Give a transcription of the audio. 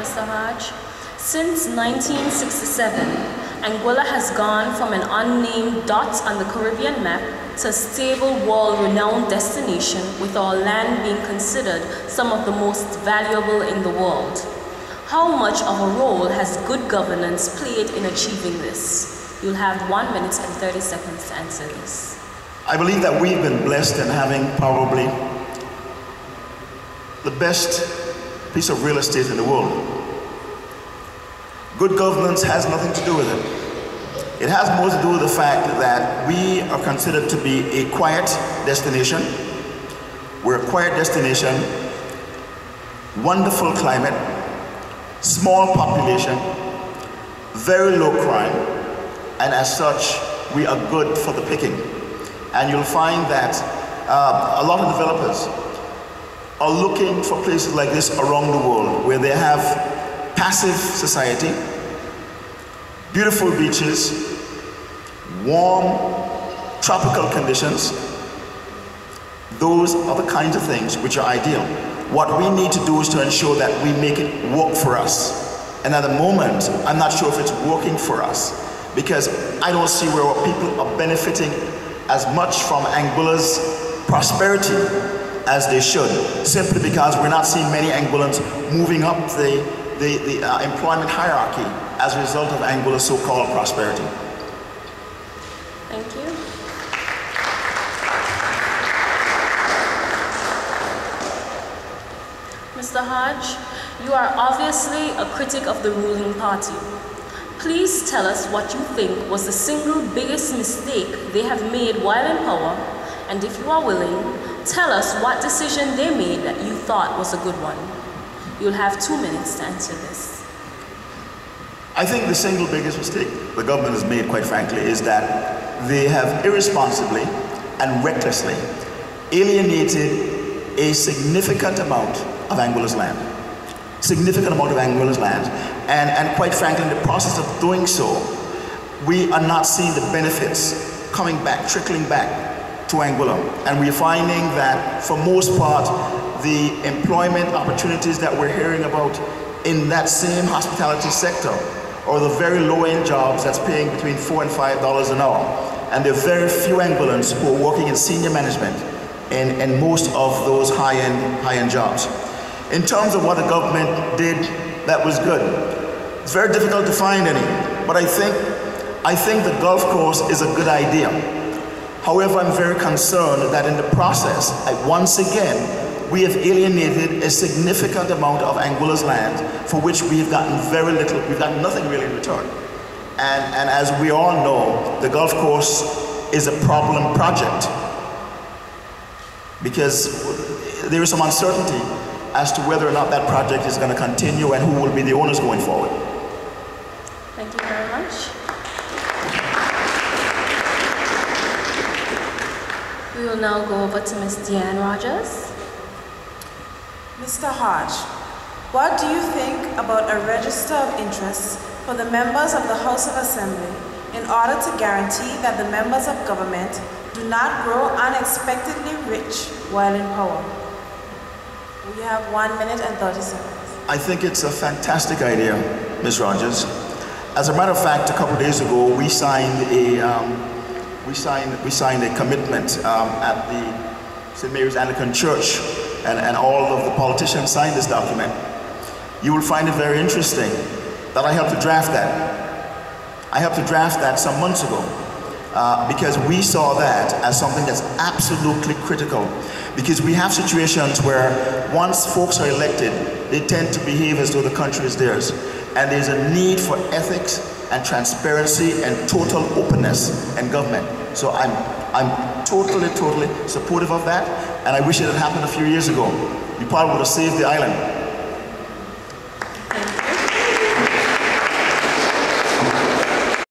Mr. Hodge. Since 1967, Anguilla has gone from an unnamed dot on the Caribbean map to a stable, world-renowned destination, with our land being considered some of the most valuable in the world. How much of a role has good governance played in achieving this? You'll have 1 minute and 30 seconds to answer this. I believe that we've been blessed in having probably the best piece of real estate in the world. Good governance has nothing to do with it. It has more to do with the fact that we are considered to be a quiet destination. We're a quiet destination, wonderful climate, small population, very low crime, and as such, we are good for the picking. And you'll find that a lot of developers are looking for places like this around the world, where they have passive society, beautiful beaches, warm tropical conditions. Those are the kinds of things which are ideal. What we need to do is to ensure that we make it work for us. And at the moment, I'm not sure if it's working for us, because I don't see where our people are benefiting as much from Anguilla's prosperity as they should, simply because we're not seeing many Anguillans moving up the employment hierarchy as a result of Anguilla's so-called prosperity. Thank you. Mr. Hodge, you are obviously a critic of the ruling party. Please tell us what you think was the single biggest mistake they have made while in power, and if you are willing, tell us what decision they made that you thought was a good one. You'll have 2 minutes to answer this. I think the single biggest mistake the government has made, quite frankly, is that they have irresponsibly and recklessly alienated a significant amount of Anguilla's land. Significant amount of Anguilla's land. And quite frankly, in the process of doing so, we are not seeing the benefits coming back, trickling back to Anguilla. And we're finding that, for most part, the employment opportunities that we're hearing about in that same hospitality sector are the very low-end jobs that's paying between $4 and $5 an hour. And there are very few Anguillans who are working in senior management in most of those high-end jobs. In terms of what the government did that was good, it's very difficult to find any, but I think the golf course is a good idea. However, I'm very concerned that in the process, once again, we have alienated a significant amount of Anguilla's land, for which we have gotten very little, we've gotten nothing really in return. And as we all know, the golf course is a problem project, because there is some uncertainty as to whether or not that project is going to continue and who will be the owners going forward. Thank you very much. We will now go over to Ms. Deanne Rogers. Mr. Hodge, what do you think about a register of interests for the members of the House of Assembly in order to guarantee that the members of government do not grow unexpectedly rich while in power? We have 1 minute and 30 seconds. I think it's a fantastic idea, Ms. Rogers. As a matter of fact, a couple of days ago, we signed a commitment at the St. Mary's Anglican Church, and all of the politicians signed this document. You will find it very interesting that I helped to draft that. I helped to draft that some months ago because we saw that as something that's absolutely critical. Because we have situations where once folks are elected, they tend to behave as though the country is theirs. And there's a need for ethics and transparency and total openness in government. So I'm totally supportive of that, and I wish it had happened a few years ago. We probably would have saved the island.